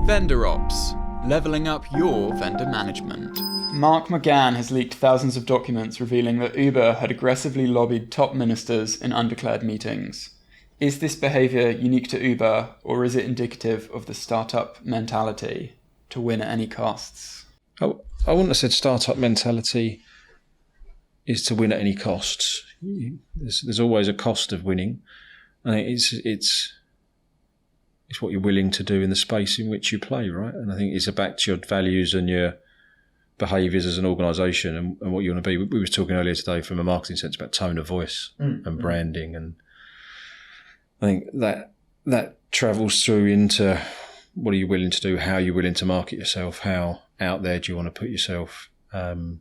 Vendor Ops, leveling up your vendor management. Mark McGann has leaked thousands of documents revealing that Uber had aggressively lobbied top ministers in undeclared meetings. Is this behaviour unique to Uber, or is it indicative of the startup mentality to win at any costs? I wouldn't have said startup mentality is to win at any costs. There's always a cost of winning. I think it's what you're willing to do in the space in which you play, right? And I think it's back to your values and your behaviours as an organisation and what you want to be. We were talking earlier today from a marketing sense about tone of voice and branding, and I think that travels through into what are you willing to do, how you're willing to market yourself, how out there do you want to put yourself. And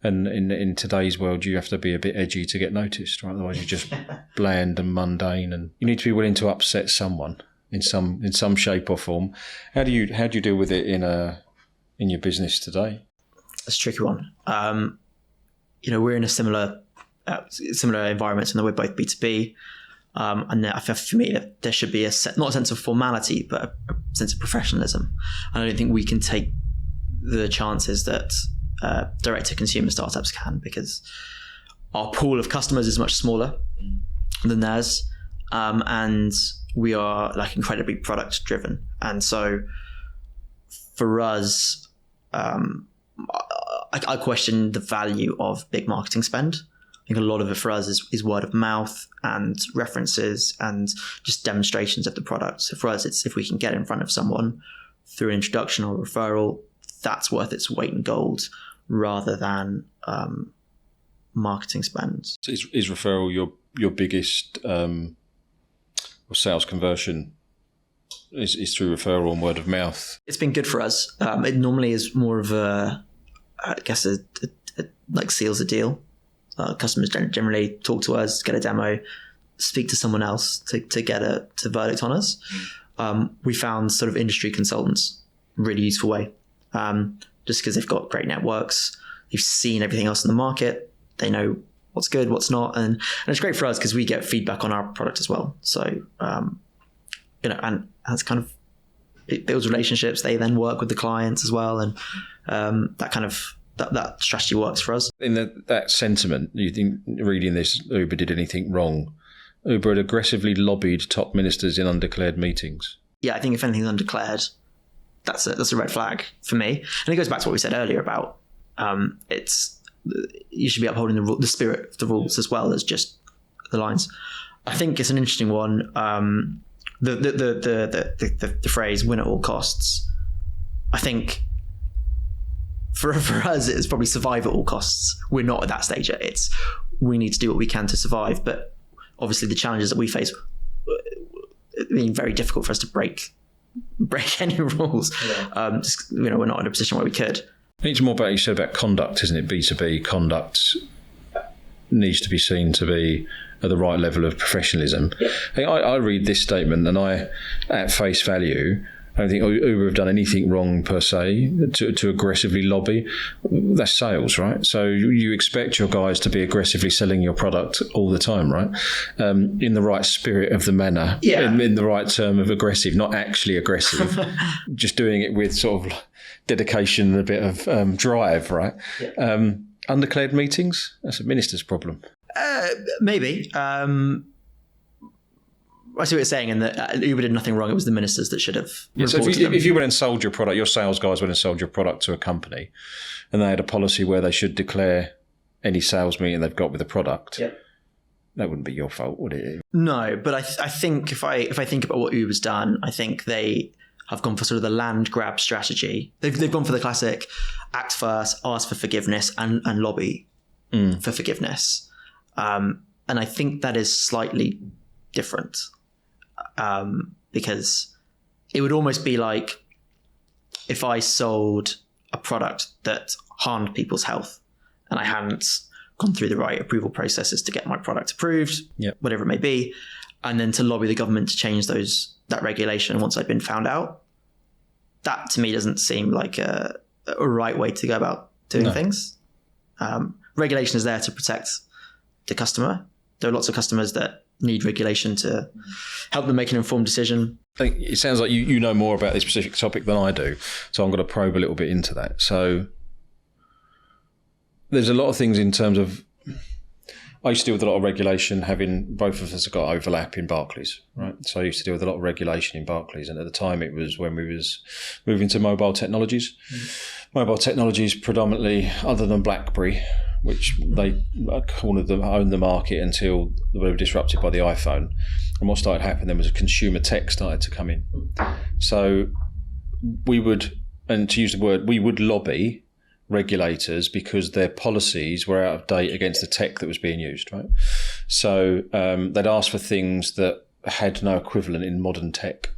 in today's world, you have to be a bit edgy to get noticed, right? Otherwise, you're just bland and mundane, and you need to be willing to upset someone in some shape or form. How do you deal with it in your business today? It's a tricky one. We're in a similar environments, and we're both B2B. And I feel for me that there should be not a sense of formality, but a sense of professionalism. And I don't think we can take the chances that direct-to-consumer startups can, because our pool of customers is much smaller than theirs, and we are incredibly product-driven. And so for us, I question the value of big marketing spend. I think a lot of it for us is word of mouth and references and just demonstrations of the product. So for us, it's if we can get in front of someone through an introduction or referral, that's worth its weight in gold rather than marketing spend. So is referral your biggest sales conversion? Is through referral and word of mouth? It's been good for us. It normally is more of seals a deal. Customers generally talk to us, get a demo, speak to someone else to get a verdict on us. We found sort of industry consultants really useful way, just because they've got great networks, they've seen everything else in the market, they know what's good, what's not, and it's great for us because we get feedback on our product as well. So and that's kind of, it builds relationships. They then work with the clients as well, and that strategy works for us. In that sentiment, you think reading this, Uber did anything wrong? Uber had aggressively lobbied top ministers in undeclared meetings. Yeah, I think if anything's undeclared, that's a red flag for me. And it goes back to what we said earlier about you should be upholding the spirit of the rules as well as just the lines. I think it's an interesting one. The phrase "win at all costs." I think for us, it's probably survive at all costs. We're not at that stage yet. It's we need to do what we can to survive, but obviously the challenges that we face being very difficult for us to break any rules. Yeah. We're not in a position where we could. I think it's more about what you said about conduct, isn't it? B2B conduct needs to be seen to be at the right level of professionalism. Yeah. I read this statement and at face value, I don't think Uber have done anything wrong per se to aggressively lobby. That's sales, right? So you expect your guys to be aggressively selling your product all the time, right? In the right spirit of the manner, in the right term of aggressive, not actually aggressive, just doing it with sort of dedication and a bit of drive, right? Yeah. Undeclared meetings, that's a minister's problem. Maybe. I see what you're saying, and that Uber did nothing wrong. It was the ministers that should have. Yeah, so if you went and sold your product, your sales guys went and sold your product to a company, and they had a policy where they should declare any sales meeting they've got with the product, that wouldn't be your fault, would it? No, but I think if I think about what Uber's done, I think they have gone for sort of the land grab strategy. They've gone for the classic act first, ask for forgiveness, and lobby for forgiveness. And I think that is slightly different. Because it would almost be like if I sold a product that harmed people's health and I hadn't gone through the right approval processes to get my product approved, whatever it may be, and then to lobby the government to change that regulation once I'd been found out. That to me doesn't seem like a right way to go about doing things. Regulation is there to protect the customer. There are lots of customers that need regulation to help them make an informed decision. I think it sounds like you know more about this specific topic than I do, so I'm going to probe a little bit into that. So there's a lot of things in terms of, I used to deal with a lot of regulation, having both of us have got overlap in Barclays, right? So I used to deal with a lot of regulation in Barclays, and at the time it was when we was moving to mobile technologies. Mobile technologies predominantly, other than BlackBerry, which they cornered them, owned the market until they were disrupted by the iPhone. And what started happening then was consumer tech started to come in. So we would, and to use the word, we would lobby regulators because their policies were out of date against the tech that was being used, right? So they'd ask for things that had no equivalent in modern tech.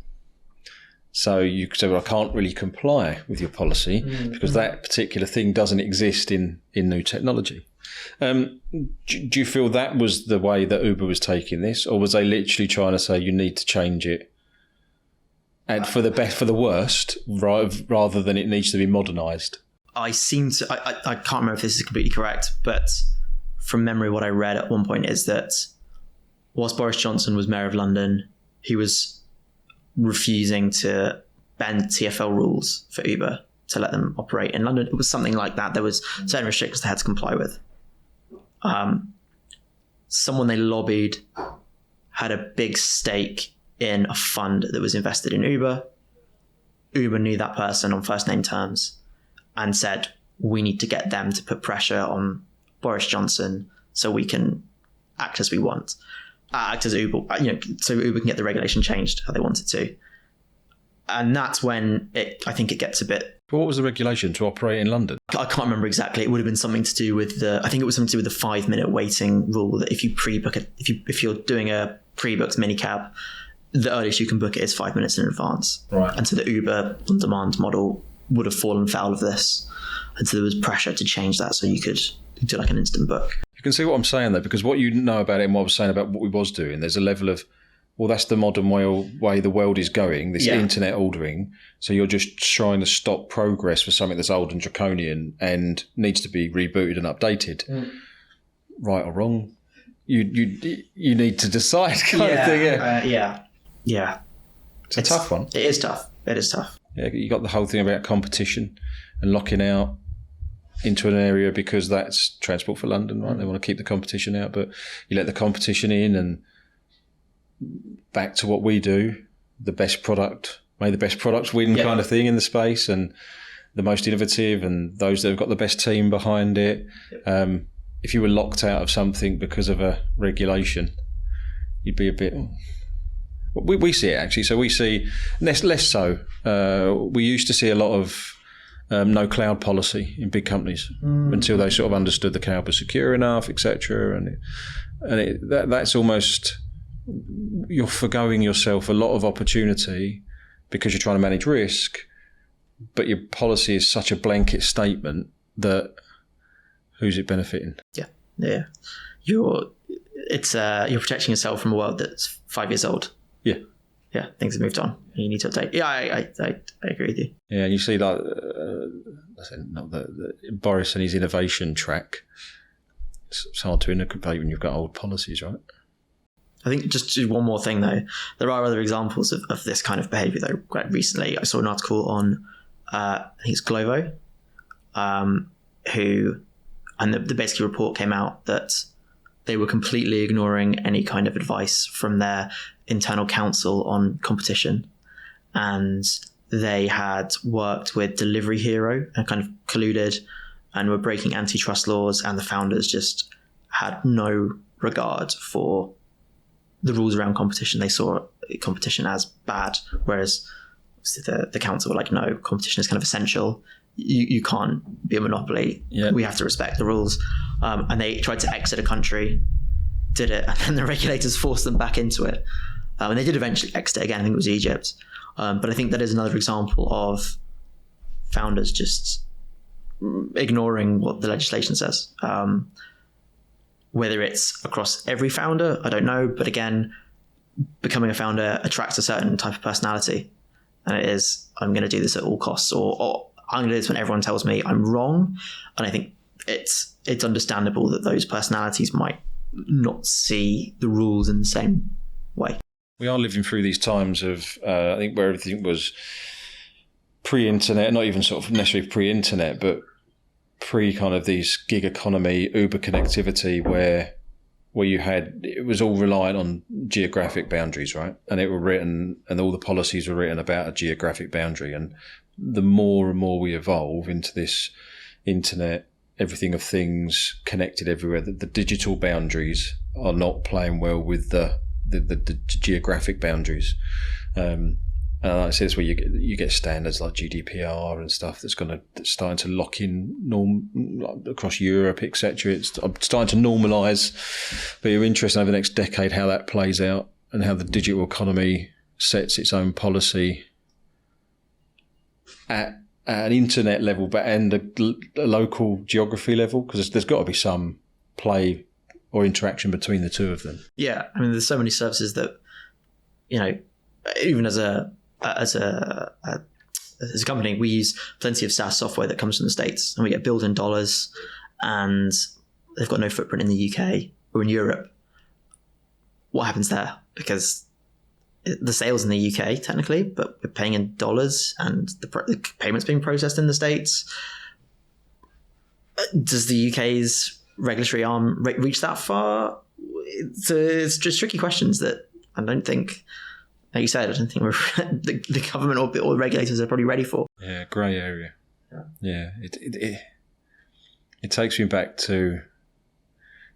So you could say, well, I can't really comply with your policy because that particular thing doesn't exist in new technology. Do you feel that was the way that Uber was taking this, or was they literally trying to say you need to change it and for the worst, rather than it needs to be modernised? I can't remember if this is completely correct, but from memory, what I read at one point is that whilst Boris Johnson was Mayor of London, he was refusing to bend TfL rules for Uber to let them operate in London. It was something like that. There was certain restrictions they had to comply with. Someone they lobbied had a big stake in a fund that was invested in Uber. Uber knew that person on first name terms and said, we need to get them to put pressure on Boris Johnson so we can act as we want. Act as Uber, so Uber can get the regulation changed how they want it to. And that's when I think it gets a bit... But what was the regulation to operate in London? I can't remember exactly. It would have been something to do with I think it was something to do with the 5-minute waiting rule, that if you pre-book it, if you're doing a pre-booked minicab, the earliest you can book it is 5 minutes in advance. Right. And so the Uber on-demand model would have fallen foul of this. And so there was pressure to change that so you could do like an instant book. You can see what I'm saying though, because what you know about it and what I was saying about what we was doing, there's a level of, well, that's the modern way the world is going, this internet ordering. So you're just trying to stop progress for something that's old and draconian and needs to be rebooted and updated. Right or wrong? You need to decide kind of thing. Yeah. It's a tough one. It is tough. Yeah, you got the whole thing about competition and locking out into an area because that's Transport for London, right? They want to keep the competition out, but you let the competition in, and back to what we do, the best product, may the best products win kind of thing in the space, and the most innovative and those that have got the best team behind it. If you were locked out of something because of a regulation, you'd be a bit... We see it actually. So we see less so. We used to see a lot of no cloud policy in big companies until they sort of understood the cloud was secure enough, etc. And that's almost, you're forgoing yourself a lot of opportunity because you're trying to manage risk, but your policy is such a blanket statement that who's it benefiting? Yeah. You're protecting yourself from a world that's 5 years old. Yeah, things have moved on. You need to update. Yeah, I agree with you. Yeah, and you see like Boris and his innovation track. It's hard to innovate when you've got old policies, right? I think just one more thing though. There are other examples of this kind of behaviour though. Quite recently, I saw an article on I think it's Glovo, the basic report came out that they were completely ignoring any kind of advice from their internal counsel on competition. And they had worked with Delivery Hero and kind of colluded and were breaking antitrust laws, and the founders just had no regard for the rules around competition. They saw competition as bad, whereas the council were like, no, competition is kind of essential. You can't be a monopoly. Yeah. We have to respect the rules. And they tried to exit a country, did it, and then the regulators forced them back into it. And they did eventually exit again. I think it was Egypt. But I think that is another example of founders just ignoring what the legislation says. Whether it's across every founder, I don't know. But again, becoming a founder attracts a certain type of personality. And it is, I'm going to do this at all costs, or I'm going to do this when everyone tells me I'm wrong. And I think it's understandable that those personalities might not see the rules in the same way. We are living through these times of, I think, where everything was pre-internet, not even sort of necessarily pre-internet, but pre-kind of these gig economy, Uber connectivity, where you had, it was all reliant on geographic boundaries, right? And it were written, and all the policies were written about a geographic boundary. And the more and more we evolve into this internet, everything of things connected everywhere, the digital boundaries are not playing well with the geographic boundaries. And like I said, it's where you get standards like GDPR and stuff that's starting to lock in across Europe, etc. It's starting to normalise. But you're interested over the next decade how that plays out and how the digital economy sets its own policy at an internet level, but and a local geography level, because there's got to be some play or interaction between the two of them. Yeah, I mean, there's so many services that, even as a company, we use plenty of SaaS software that comes from the States, and we get billed in dollars, and they've got no footprint in the UK or in Europe. What happens there? Because the sales in the UK technically, but we're paying in dollars, and the payments being processed in the States. Does the UK's regulatory arm reach that far? It's just tricky questions that I don't think, like you said, I don't think the government or regulators are probably ready for. Yeah, grey area. Yeah, it takes me back to.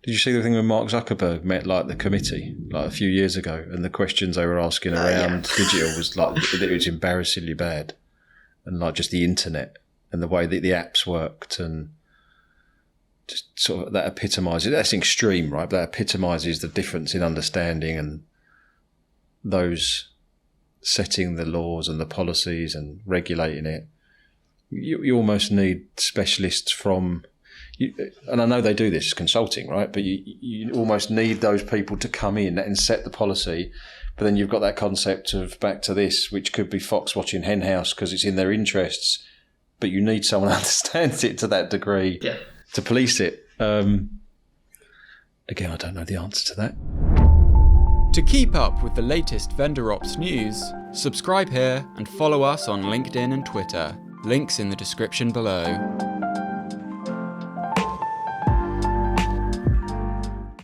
Did you see the thing when Mark Zuckerberg met like the committee like a few years ago, and the questions they were asking around digital was like it was embarrassingly bad, and like just the internet and the way that the apps worked, and just sort of that epitomises. That's extreme, right? But that epitomises the difference in understanding and those setting the laws and the policies and regulating it. You almost need specialists from. And I know they do this as consulting, right? But you almost need those people to come in and set the policy. But then you've got that concept of back to this, which could be Fox watching Henhouse because it's in their interests. But you need someone who understands it to that degree to police it. Again, I don't know the answer to that. To keep up with the latest vendor ops news, subscribe here and follow us on LinkedIn and Twitter. Links in the description below.